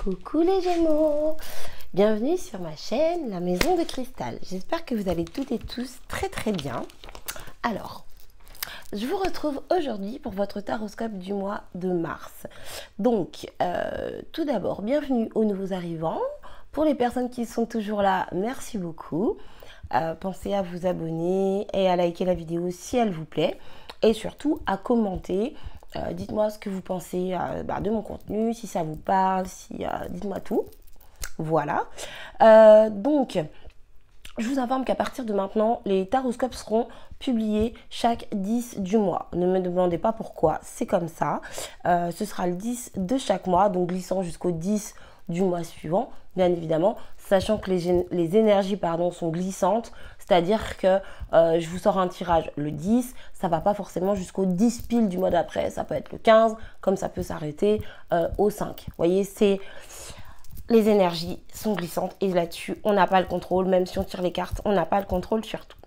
Coucou les Gémeaux, bienvenue sur ma chaîne La Maison de Cristal. J'espère que vous allez toutes et tous très bien. Alors, je vous retrouve aujourd'hui pour votre taroscope du mois de mars. Donc, tout d'abord, bienvenue aux nouveaux arrivants. Pour les personnes qui sont toujours là, merci beaucoup. Pensez à vous abonner et à liker la vidéo si elle vous plaît. Et surtout à commenter. Dites-moi ce que vous pensez de mon contenu, si ça vous parle, dites-moi tout. Voilà. Donc, je vous informe qu'à partir de maintenant, les taroscopes seront publiés chaque 10 du mois. Ne me demandez pas pourquoi, c'est comme ça. Ce sera le 10 de chaque mois, donc glissant jusqu'au 10 du mois suivant, bien évidemment, sachant que les énergies sont glissantes, c'est-à-dire que je vous sors un tirage le 10, ça va pas forcément jusqu'au 10 pile du mois d'après, ça peut être le 15, comme ça peut s'arrêter au 5. Vous voyez, les énergies sont glissantes et là-dessus, on n'a pas le contrôle, même si on tire les cartes, on n'a pas le contrôle sur tout.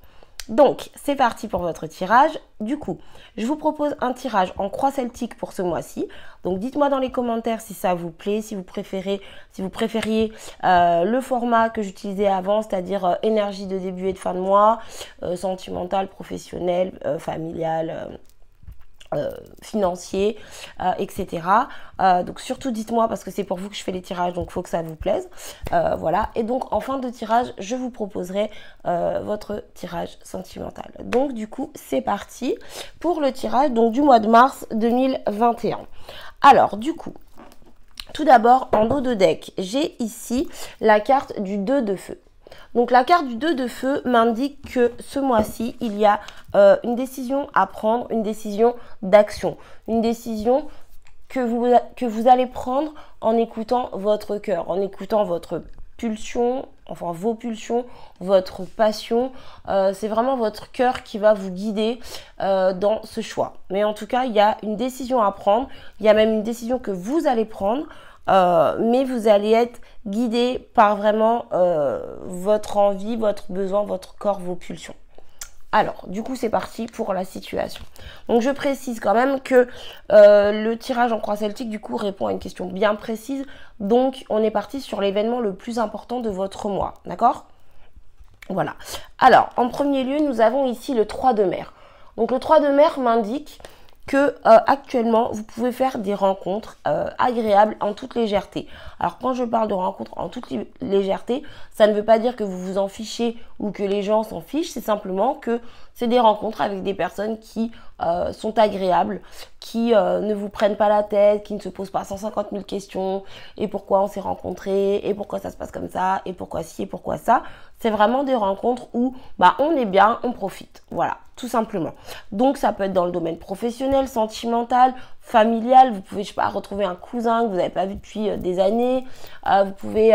Donc, c'est parti pour votre tirage. Du coup, je vous propose un tirage en croix celtique pour ce mois-ci. Donc, dites-moi dans les commentaires si ça vous plaît, si vous préfériez le format que j'utilisais avant, c'est-à-dire énergie de début et de fin de mois, sentimentale, professionnelle, familiale, financier, etc. Donc surtout dites-moi parce que c'est pour vous que je fais les tirages, donc il faut que ça vous plaise. Voilà, et donc en fin de tirage, je vous proposerai votre tirage sentimental. Donc du coup, c'est parti pour le tirage donc, du mois de mars 2021. Alors du coup, tout d'abord, en dos de deck, j'ai ici la carte du 2 de feu. Donc la carte du 2 de feu m'indique que ce mois-ci, il y a une décision à prendre, une décision d'action, une décision que vous allez prendre en écoutant votre cœur, en écoutant votre pulsion, enfin vos pulsions, votre passion. C'est vraiment votre cœur qui va vous guider dans ce choix. Mais en tout cas, il y a une décision à prendre, il y a même une décision que vous allez prendre. Mais vous allez être guidé par vraiment votre envie, votre besoin, votre corps, vos pulsions. Alors, du coup, c'est parti pour la situation. Donc, je précise quand même que le tirage en croix celtique, du coup, répond à une question bien précise. Donc, on est parti sur l'événement le plus important de votre mois. D'accord ? Voilà. Alors, en premier lieu, nous avons ici le 3 de mer. Donc, le 3 de mer m'indique que actuellement vous pouvez faire des rencontres agréables en toute légèreté. Alors quand je parle de rencontres en toute légèreté, ça ne veut pas dire que vous vous en fichez ou que les gens s'en fichent, c'est simplement que c'est des rencontres avec des personnes qui sont agréables, qui ne vous prennent pas la tête, qui ne se posent pas 150 000 questions, et pourquoi on s'est rencontrés, et pourquoi ça se passe comme ça, et pourquoi ci, et pourquoi ça. C'est vraiment des rencontres où on est bien, on profite. Voilà, tout simplement. Donc ça peut être dans le domaine professionnel, sentimental, familial. Vous pouvez, je sais pas, retrouver un cousin que vous n'avez pas vu depuis des années. Vous pouvez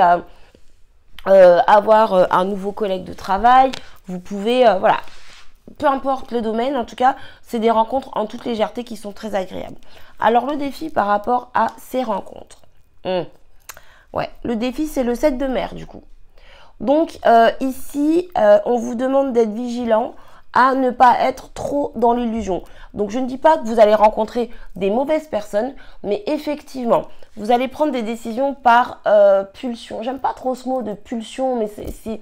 avoir un nouveau collègue de travail. Vous pouvez, voilà, peu importe le domaine, en tout cas, c'est des rencontres en toute légèreté qui sont très agréables. Alors le défi par rapport à ces rencontres. Ouais, le défi c'est le 7 de mer du coup. Donc ici, on vous demande d'être vigilant à ne pas être trop dans l'illusion. Donc je ne dis pas que vous allez rencontrer des mauvaises personnes, mais effectivement, vous allez prendre des décisions par pulsion. J'aime pas trop ce mot de pulsion, mais c'est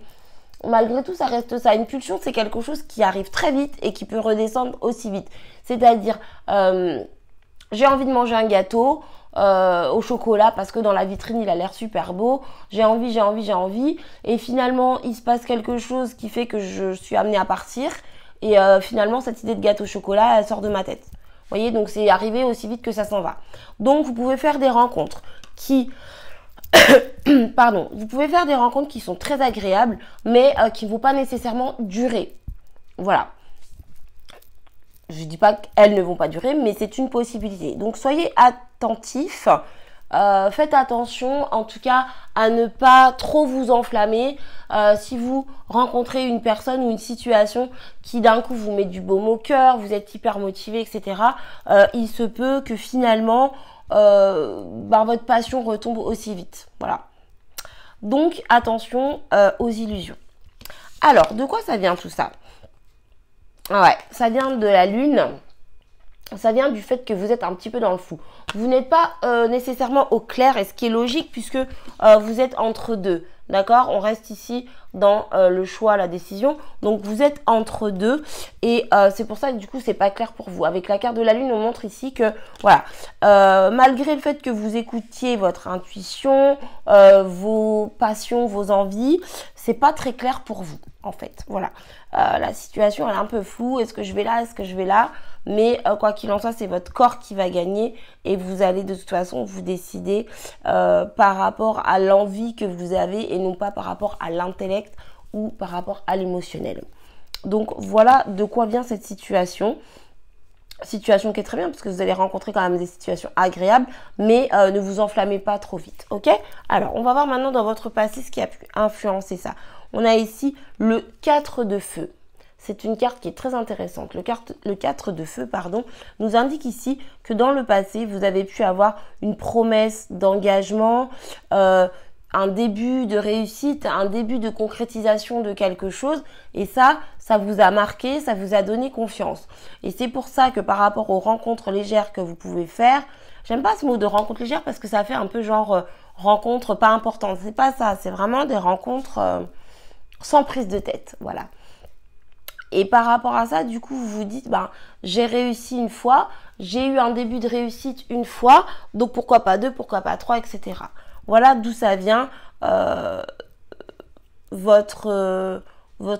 malgré tout, ça reste ça. Une pulsion, c'est quelque chose qui arrive très vite et qui peut redescendre aussi vite. C'est-à-dire, j'ai envie de manger un gâteau au chocolat parce que dans la vitrine il a l'air super beau, j'ai envie et finalement il se passe quelque chose qui fait que je suis amenée à partir et finalement cette idée de gâteau au chocolat elle sort de ma tête. Vous voyez, donc c'est arrivé aussi vite que ça s'en va. Donc vous pouvez faire des rencontres qui vous pouvez faire des rencontres qui sont très agréables mais qui ne vont pas nécessairement durer. Voilà. Je ne dis pas qu'elles ne vont pas durer, mais c'est une possibilité. Donc, soyez attentifs. Faites attention, en tout cas, à ne pas trop vous enflammer. Si vous rencontrez une personne ou une situation qui, d'un coup, vous met du baume au cœur, vous êtes hyper motivé, etc., il se peut que finalement, votre passion retombe aussi vite. Voilà. Donc, attention aux illusions. Alors, de quoi ça vient tout ça ? Ouais, ça vient de la lune ça vient du fait que vous êtes un petit peu dans le flou. Vous n'êtes pas nécessairement au clair, et ce qui est logique puisque vous êtes entre deux. D'accord? On reste ici dans le choix, la décision. Donc, vous êtes entre deux et c'est pour ça que du coup, c'est pas clair pour vous. Avec la carte de la lune, on montre ici que, voilà, malgré le fait que vous écoutiez votre intuition, vos passions, vos envies, c'est pas très clair pour vous, en fait. Voilà. La situation, elle est un peu floue. Est-ce que je vais là? Est-ce que je vais là? Mais quoi qu'il en soit, c'est votre corps qui va gagner et vous allez de toute façon vous décider par rapport à l'envie que vous avez et non pas par rapport à l'intellect ou par rapport à l'émotionnel. Donc voilà de quoi vient cette situation. Situation qui est très bien parce que vous allez rencontrer quand même des situations agréables, mais ne vous enflammez pas trop vite, ok? Alors, on va voir maintenant dans votre passé ce qui a pu influencer ça. On a ici le 4 de feu. C'est une carte qui est très intéressante. Le 4 de feu, pardon, nous indique ici que dans le passé, vous avez pu avoir une promesse d'engagement, un début de réussite, un début de concrétisation de quelque chose. Et ça vous a marqué, ça vous a donné confiance. Et c'est pour ça que par rapport aux rencontres légères que vous pouvez faire, j'aime pas ce mot de rencontre légère parce que ça fait un peu genre rencontre pas importante. C'est pas ça, c'est vraiment des rencontres sans prise de tête, voilà. Et par rapport à ça, du coup, vous vous dites, ben, j'ai réussi une fois, j'ai eu un début de réussite une fois, donc pourquoi pas deux, pourquoi pas trois, etc. Voilà d'où ça vient votre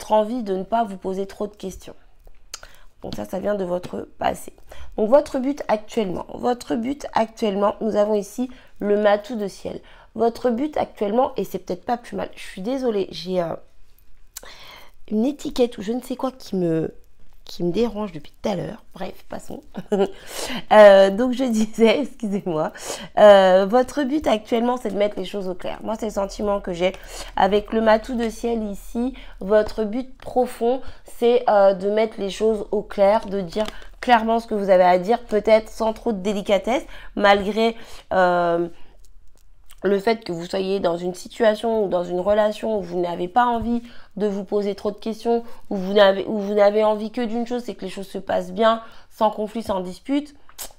envie de ne pas vous poser trop de questions. Donc ça vient de votre passé. Donc votre but actuellement, nous avons ici le matou de ciel. Votre but actuellement, et c'est peut-être pas plus mal, je suis désolée, j'ai une étiquette ou je ne sais quoi qui me dérange depuis tout à l'heure. Bref, passons. Donc je disais, excusez-moi, votre but actuellement, c'est de mettre les choses au clair. Moi, c'est le sentiment que j'ai avec le matou de ciel ici. Votre but profond, c'est de mettre les choses au clair, de dire clairement ce que vous avez à dire, peut-être sans trop de délicatesse, malgré le fait que vous soyez dans une situation ou dans une relation où vous n'avez pas envie de vous poser trop de questions, où vous n'avez envie que d'une chose, c'est que les choses se passent bien, sans conflit, sans dispute,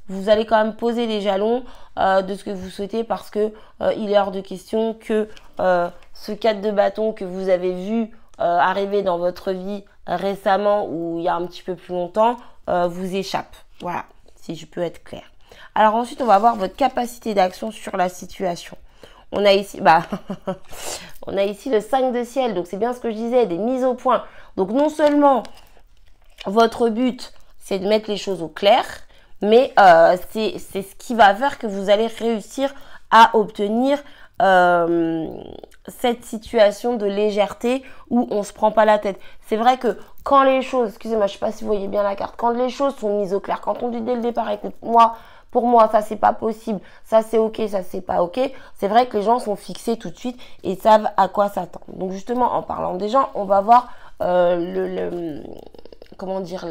vous allez quand même poser les jalons de ce que vous souhaitez parce que il est hors de question que ce 4 de bâton que vous avez vu arriver dans votre vie récemment ou il y a un petit peu plus longtemps vous échappe. Voilà, si je peux être claire. Alors ensuite, on va voir votre capacité d'action sur la situation. On a ici, on a ici le 5 de ciel, donc c'est bien ce que je disais, des mises au point. Donc non seulement votre but, c'est de mettre les choses au clair, mais c'est ce qui va faire que vous allez réussir à obtenir cette situation de légèreté où on se prend pas la tête. C'est vrai que quand les choses, excusez-moi, je sais pas si vous voyez bien la carte, quand les choses sont mises au clair, quand on dit dès le départ, écoute, pour moi, ça c'est pas possible, ça c'est ok, ça c'est pas ok. C'est vrai que les gens sont fixés tout de suite et savent à quoi s'attendre. Donc justement, en parlant des gens, on va voir comment dire,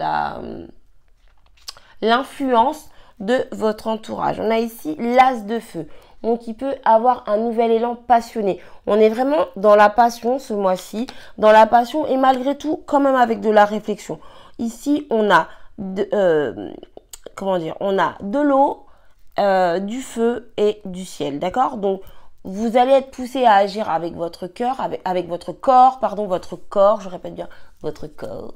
l'influence de votre entourage. On a ici l'as de feu. Donc, il peut avoir un nouvel élan passionné. On est vraiment dans la passion ce mois-ci, dans la passion et malgré tout, quand même avec de la réflexion. Ici, on a on a de l'eau, du feu et du ciel, d'accord? Donc, vous allez être poussé à agir avec votre cœur, avec votre corps, je répète bien, votre corps,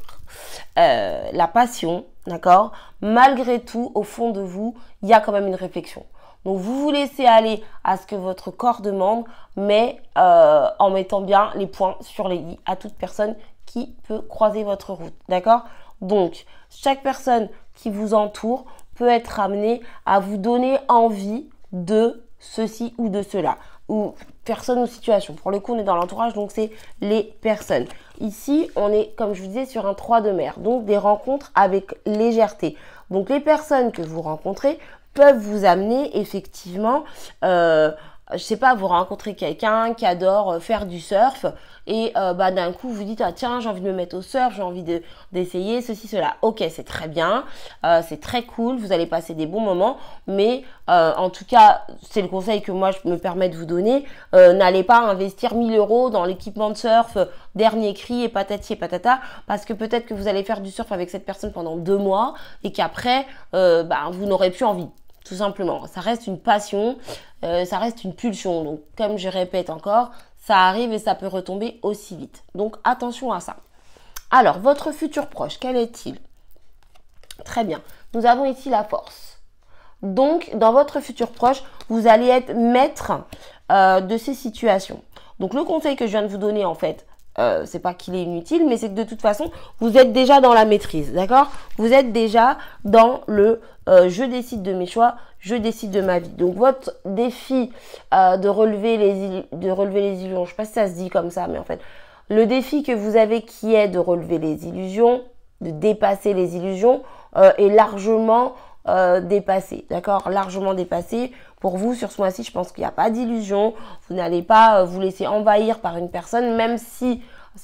la passion, d'accord? Malgré tout, au fond de vous, il y a quand même une réflexion. Donc, vous vous laissez aller à ce que votre corps demande, mais en mettant bien les points sur les i à toute personne qui peut croiser votre route, d'accord? Donc, chaque personne qui vous entoure peut être amenée à vous donner envie de ceci ou de cela, ou personne ou situation. Pour le coup, on est dans l'entourage, donc c'est les personnes. Ici, on est, comme je vous disais, sur un 3 de mer, donc des rencontres avec légèreté. Donc, les personnes que vous rencontrez peuvent vous amener effectivement je sais pas, vous rencontrez quelqu'un qui adore faire du surf et d'un coup vous dites ah tiens j'ai envie de me mettre au surf, j'ai envie d'essayer ceci cela. Ok, c'est très bien, c'est très cool, vous allez passer des bons moments, mais en tout cas c'est le conseil que moi je me permets de vous donner. N'allez pas investir 1000 € dans l'équipement de surf dernier cri et patati et patata, parce que peut-être que vous allez faire du surf avec cette personne pendant 2 mois et qu'après vous n'aurez plus envie. Tout simplement, ça reste une passion, ça reste une pulsion. Donc, comme je répète encore, ça arrive et ça peut retomber aussi vite. Donc, attention à ça. Alors, votre futur proche, quel est-il? Très bien. Nous avons ici la force. Donc, dans votre futur proche, vous allez être maître de ces situations. Donc, le conseil que je viens de vous donner, en fait, c'est pas qu'il est inutile, mais c'est que de toute façon, vous êtes déjà dans la maîtrise, d'accord? Vous êtes déjà dans le je décide de mes choix, je décide de ma vie. Donc, votre défi de relever les illusions, je sais pas si ça se dit comme ça, mais en fait, le défi que vous avez qui est de relever les illusions, de dépasser les illusions, est largement dépassé, d'accord? Largement dépassé. Pour vous, sur ce mois-ci, je pense qu'il n'y a pas d'illusion. Vous n'allez pas vous laisser envahir par une personne, même si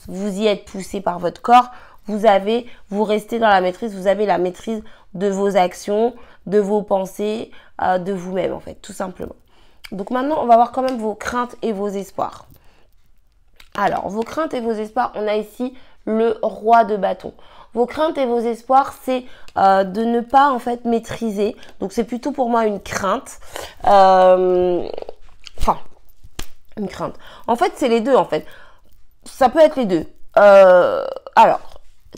vous y êtes poussé par votre corps. Vous restez dans la maîtrise, vous avez la maîtrise de vos actions, de vos pensées, de vous-même, en fait, tout simplement. Donc maintenant, on va voir quand même vos craintes et vos espoirs. Alors, vos craintes et vos espoirs, on a ici le roi de bâton. Vos craintes et vos espoirs, c'est de ne pas en fait maîtriser. Donc c'est plutôt pour moi une crainte. Une crainte. En fait, c'est les deux en fait. Ça peut être les deux. Alors,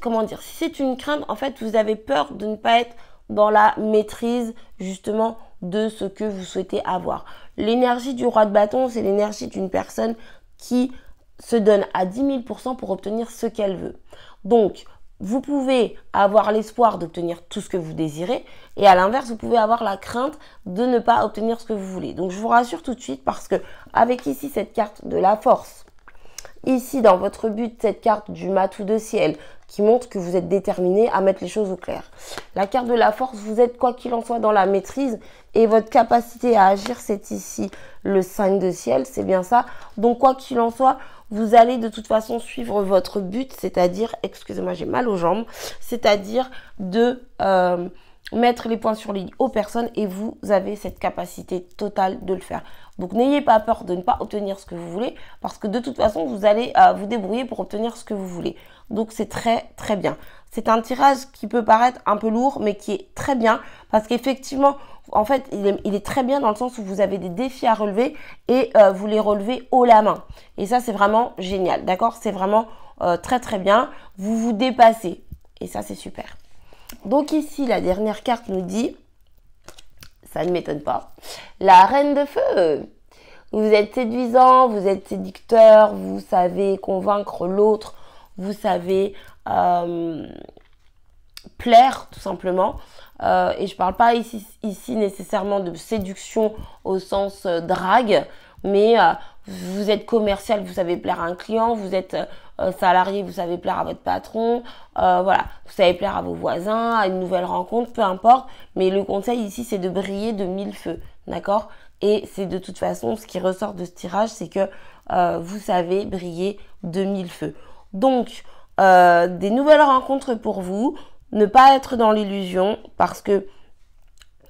comment dire? Si c'est une crainte, en fait, vous avez peur de ne pas être dans la maîtrise justement de ce que vous souhaitez avoir. L'énergie du roi de bâton, c'est l'énergie d'une personne qui se donne à 10 000 % pour obtenir ce qu'elle veut. Donc, vous pouvez avoir l'espoir d'obtenir tout ce que vous désirez et à l'inverse, vous pouvez avoir la crainte de ne pas obtenir ce que vous voulez. Donc, je vous rassure tout de suite parce que avec ici cette carte de la force, ici dans votre but, cette carte du matou de ciel qui montre que vous êtes déterminé à mettre les choses au clair. La carte de la force, vous êtes quoi qu'il en soit dans la maîtrise et votre capacité à agir, c'est ici le 5 de ciel, c'est bien ça. Donc, quoi qu'il en soit, vous allez de toute façon suivre votre but, c'est-à-dire, excusez-moi, j'ai mal aux jambes, c'est-à-dire de mettre les points sur les i aux personnes et vous avez cette capacité totale de le faire. Donc, n'ayez pas peur de ne pas obtenir ce que vous voulez parce que de toute façon, vous allez vous débrouiller pour obtenir ce que vous voulez. Donc, c'est très, très bien. C'est un tirage qui peut paraître un peu lourd, mais qui est très bien parce qu'effectivement, en fait, il est très bien dans le sens où vous avez des défis à relever et vous les relevez haut la main. Et ça, c'est vraiment génial, d'accord? C'est vraiment très, très bien. Vous vous dépassez et ça, c'est super. Donc ici, la dernière carte nous dit, ça ne m'étonne pas, la reine de feu. Vous êtes séduisant, vous êtes séducteur, vous savez convaincre l'autre, vous savez plaire tout simplement. Et je parle pas ici nécessairement de séduction au sens drague, mais vous êtes commercial, vous savez plaire à un client, vous êtes salarié, vous savez plaire à votre patron, voilà, vous savez plaire à vos voisins, à une nouvelle rencontre, peu importe. Mais le conseil ici, c'est de briller de 1000 feux, d'accord? Et c'est de toute façon, ce qui ressort de ce tirage, c'est que vous savez briller de 1000 feux. Donc, des nouvelles rencontres pour vous, ne pas être dans l'illusion parce que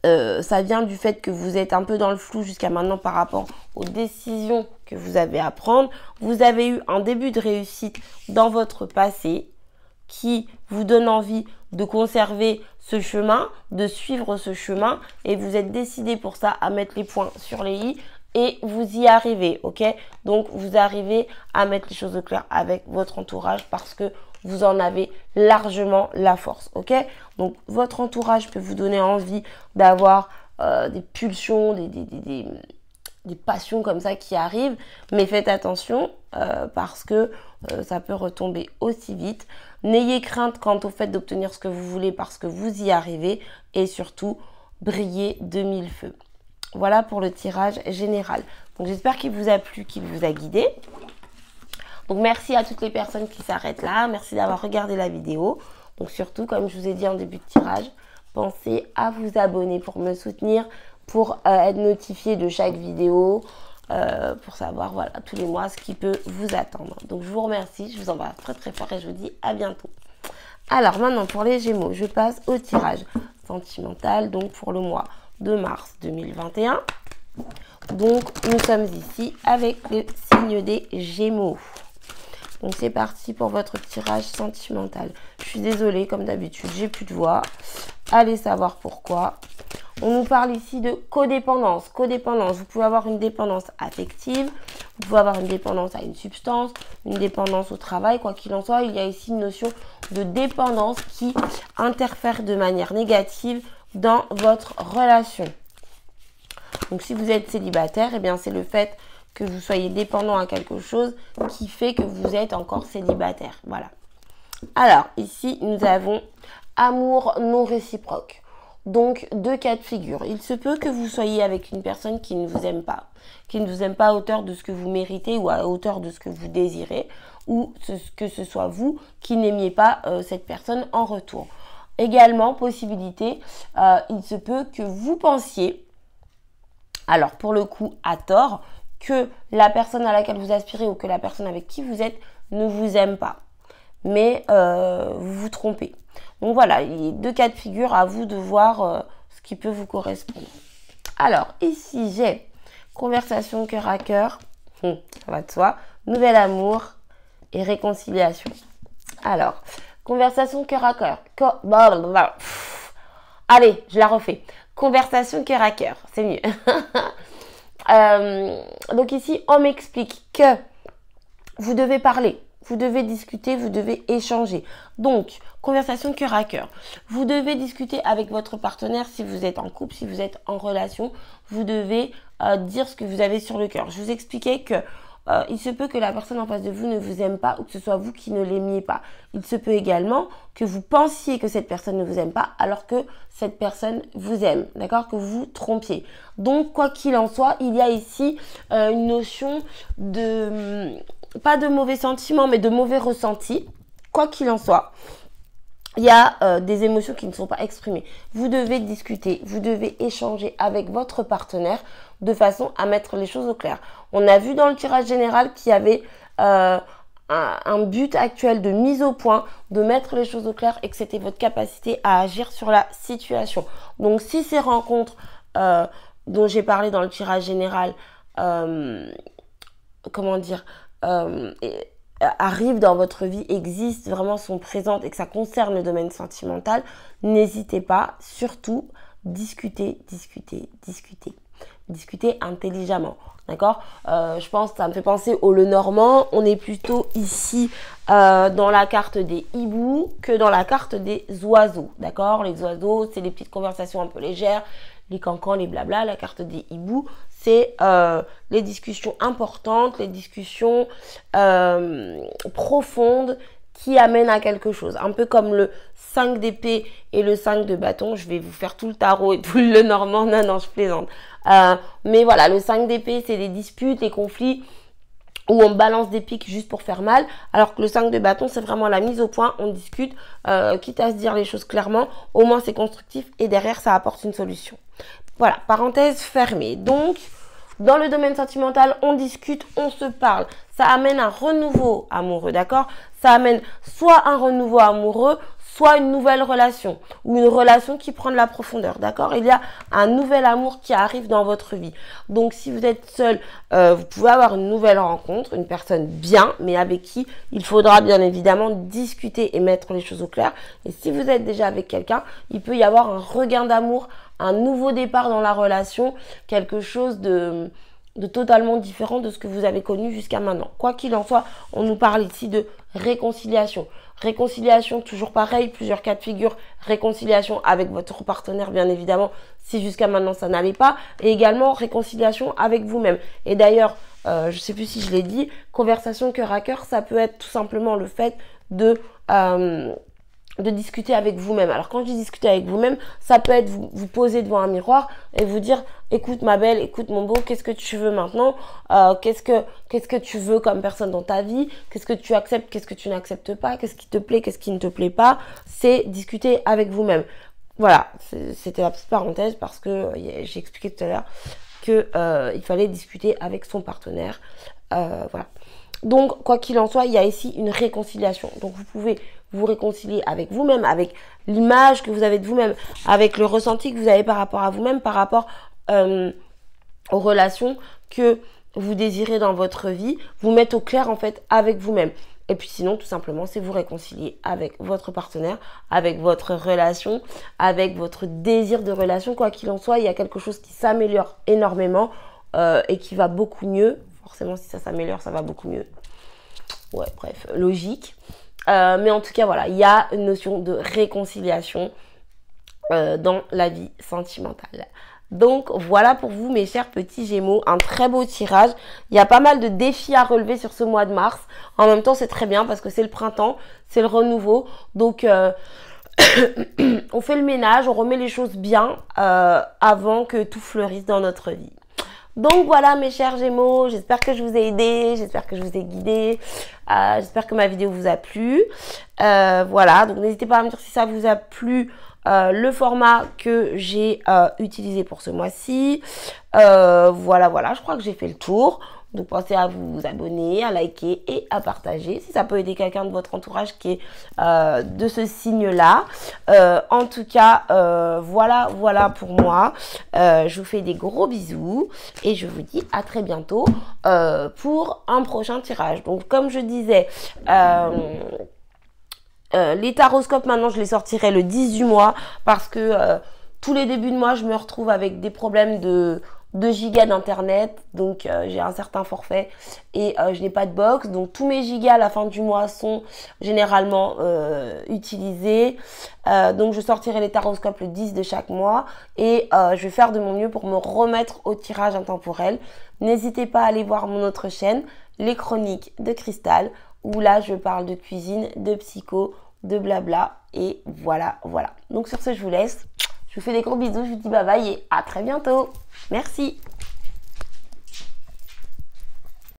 ça vient du fait que vous êtes un peu dans le flou jusqu'à maintenant par rapport aux décisions que vous avez à prendre. Vous avez eu un début de réussite dans votre passé qui vous donne envie de conserver ce chemin, de suivre ce chemin et vous êtes décidé pour ça à mettre les points sur les i et vous y arrivez, ok? Donc, vous arrivez à mettre les choses au clair avec votre entourage parce que vous en avez largement la force, ok? Donc, votre entourage peut vous donner envie d'avoir des pulsions, des passions comme ça qui arrivent, mais faites attention parce que ça peut retomber aussi vite. N'ayez crainte quant au fait d'obtenir ce que vous voulez parce que vous y arrivez et surtout, brillez de 1000 feux. Voilà pour le tirage général. Donc, j'espère qu'il vous a plu, qu'il vous a guidé. Donc, merci à toutes les personnes qui s'arrêtent là. Merci d'avoir regardé la vidéo. Donc, surtout, comme je vous ai dit en début de tirage, pensez à vous abonner pour me soutenir, pour être notifié de chaque vidéo. pour savoir voilà, tous les mois ce qui peut vous attendre. Donc je vous remercie, je vous embrasse très très fort et je vous dis à bientôt. Alors maintenant pour les Gémeaux, je passe au tirage sentimental donc pour le mois de mars 2021. Donc nous sommes ici avec le signe des Gémeaux. Donc c'est parti pour votre tirage sentimental. Je suis désolée, comme d'habitude, j'ai plus de voix. Allez savoir pourquoi. On nous parle ici de codépendance. Codépendance, vous pouvez avoir une dépendance affective, vous pouvez avoir une dépendance à une substance, une dépendance au travail. Quoi qu'il en soit, il y a ici une notion de dépendance qui interfère de manière négative dans votre relation. Donc si vous êtes célibataire, eh bien c'est le fait que vous soyez dépendant à quelque chose qui fait que vous êtes encore célibataire. Voilà. Alors, ici, nous avons amour non réciproque. Donc, deux cas de figure. Il se peut que vous soyez avec une personne qui ne vous aime pas. Qui ne vous aime pas à hauteur de ce que vous méritez ou à hauteur de ce que vous désirez. Ou que ce soit vous qui n'aimiez pas cette personne en retour. Également, possibilité, il se peut que vous pensiez, alors pour le coup à tort, que la personne à laquelle vous aspirez ou que la personne avec qui vous êtes ne vous aime pas. Mais vous vous trompez. Donc voilà, il y a deux cas de figure, à vous de voir ce qui peut vous correspondre. Alors, ici, j'ai conversation cœur à cœur, ça va de soi, nouvel amour et réconciliation. Alors, conversation cœur à cœur. Allez, je la refais. Conversation cœur à cœur, c'est mieux. Donc ici, on m'explique que vous devez parler, vous devez discuter, vous devez échanger. Donc, conversation cœur à cœur. Vous devez discuter avec votre partenaire si vous êtes en couple, si vous êtes en relation. Vous devez dire ce que vous avez sur le cœur. Je vous expliquais que il se peut que la personne en face de vous ne vous aime pas ou que ce soit vous qui ne l'aimiez pas. Il se peut également que vous pensiez que cette personne ne vous aime pas alors que cette personne vous aime, d'accord? Que vous vous trompiez. Donc, quoi qu'il en soit, il y a ici une notion de, pas de mauvais sentiments, mais de mauvais ressentis. Quoi qu'il en soit, il y a des émotions qui ne sont pas exprimées. Vous devez discuter, vous devez échanger avec votre partenaire de façon à mettre les choses au clair. On a vu dans le tirage général qu'il y avait un but actuel de mise au point, de mettre les choses au clair et que c'était votre capacité à agir sur la situation. Donc si ces rencontres dont j'ai parlé dans le tirage général, arrivent dans votre vie, existent, vraiment sont présentes et que ça concerne le domaine sentimental, n'hésitez pas, surtout, discutez intelligemment, d'accord? Je pense que ça me fait penser au Lenormand, on est plutôt ici dans la carte des hiboux que dans la carte des oiseaux, d'accord? Les oiseaux, c'est des petites conversations un peu légères, les cancans, les blabla. La carte des hiboux, c'est les discussions importantes, les discussions profondes qui amènent à quelque chose. Un peu comme le 5 d'épée et le 5 de bâton. Je vais vous faire tout le tarot et tout le Normand. Non, je plaisante. Mais voilà, le 5 d'épée, c'est les disputes, les conflits où on balance des pics juste pour faire mal, alors que le 5 de bâton, c'est vraiment la mise au point, on discute, quitte à se dire les choses clairement, au moins c'est constructif et derrière ça apporte une solution. Voilà, parenthèse fermée. Donc, dans le domaine sentimental, on discute, on se parle. Ça amène un renouveau amoureux, d'accord? Ça amène soit un renouveau amoureux, soit une nouvelle relation ou une relation qui prend de la profondeur, d'accord? Il y a un nouvel amour qui arrive dans votre vie. Donc, si vous êtes seul, vous pouvez avoir une nouvelle rencontre, une personne bien, mais avec qui il faudra bien évidemment discuter et mettre les choses au clair. Et si vous êtes déjà avec quelqu'un, il peut y avoir un regain d'amour, un nouveau départ dans la relation, quelque chose de totalement différent de ce que vous avez connu jusqu'à maintenant. Quoi qu'il en soit, on nous parle ici de réconciliation. Réconciliation, toujours pareil, plusieurs cas de figure. Réconciliation avec votre partenaire, bien évidemment, si jusqu'à maintenant ça n'allait pas. Et également, réconciliation avec vous-même. Et d'ailleurs, je ne sais plus si je l'ai dit, conversation cœur à cœur, ça peut être tout simplement le fait de discuter avec vous-même. Alors quand je dis discuter avec vous-même, ça peut être vous poser devant un miroir et vous dire écoute ma belle, écoute mon beau, qu'est-ce que tu veux maintenant, qu'est-ce que tu veux comme personne dans ta vie, qu'est-ce que tu acceptes, qu'est-ce que tu n'acceptes pas, qu'est-ce qui te plaît, qu'est-ce qui ne te plaît pas. C'est discuter avec vous-même. Voilà, c'était la petite parenthèse parce que j'ai expliqué tout à l'heure que il fallait discuter avec son partenaire. Voilà. Donc, quoi qu'il en soit, il y a ici une réconciliation. Donc, vous pouvez vous réconcilier avec vous-même, avec l'image que vous avez de vous-même, avec le ressenti que vous avez par rapport à vous-même, par rapport aux relations que vous désirez dans votre vie, vous mettre au clair en fait avec vous-même. Et puis sinon, tout simplement, c'est vous réconcilier avec votre partenaire, avec votre relation, avec votre désir de relation. Quoi qu'il en soit, il y a quelque chose qui s'améliore énormément et qui va beaucoup mieux. Forcément, si ça s'améliore, ça va beaucoup mieux. Ouais, bref, logique. Mais en tout cas, voilà, il y a une notion de réconciliation dans la vie sentimentale. Donc, voilà pour vous, mes chers petits Gémeaux, un très beau tirage. Il y a pas mal de défis à relever sur ce mois de mars. En même temps, c'est très bien parce que c'est le printemps, c'est le renouveau. Donc, on fait le ménage, on remet les choses bien avant que tout fleurisse dans notre vie. Donc voilà mes chers Gémeaux, j'espère que je vous ai aidé, j'espère que je vous ai guidé, j'espère que ma vidéo vous a plu. Voilà, donc n'hésitez pas à me dire si ça vous a plu. Le format que j'ai utilisé pour ce mois-ci. Voilà, je crois que j'ai fait le tour. Donc pensez à vous abonner, à liker et à partager si ça peut aider quelqu'un de votre entourage qui est de ce signe-là. En tout cas, voilà pour moi. Je vous fais des gros bisous et je vous dis à très bientôt pour un prochain tirage. Donc comme je disais... les taroscopes maintenant je les sortirai le 10 du mois parce que tous les débuts de mois je me retrouve avec des problèmes de gigas d'internet, donc j'ai un certain forfait et je n'ai pas de box, donc tous mes gigas à la fin du mois sont généralement utilisés. Donc je sortirai les taroscopes le 10 de chaque mois et je vais faire de mon mieux pour me remettre au tirage intemporel. N'hésitez pas à aller voir mon autre chaîne, les chroniques de Cristal, où là je parle de cuisine, de psycho, de blabla et voilà. Donc sur ce je vous laisse, je vous fais des gros bisous, je vous dis bye bye et à très bientôt. Merci.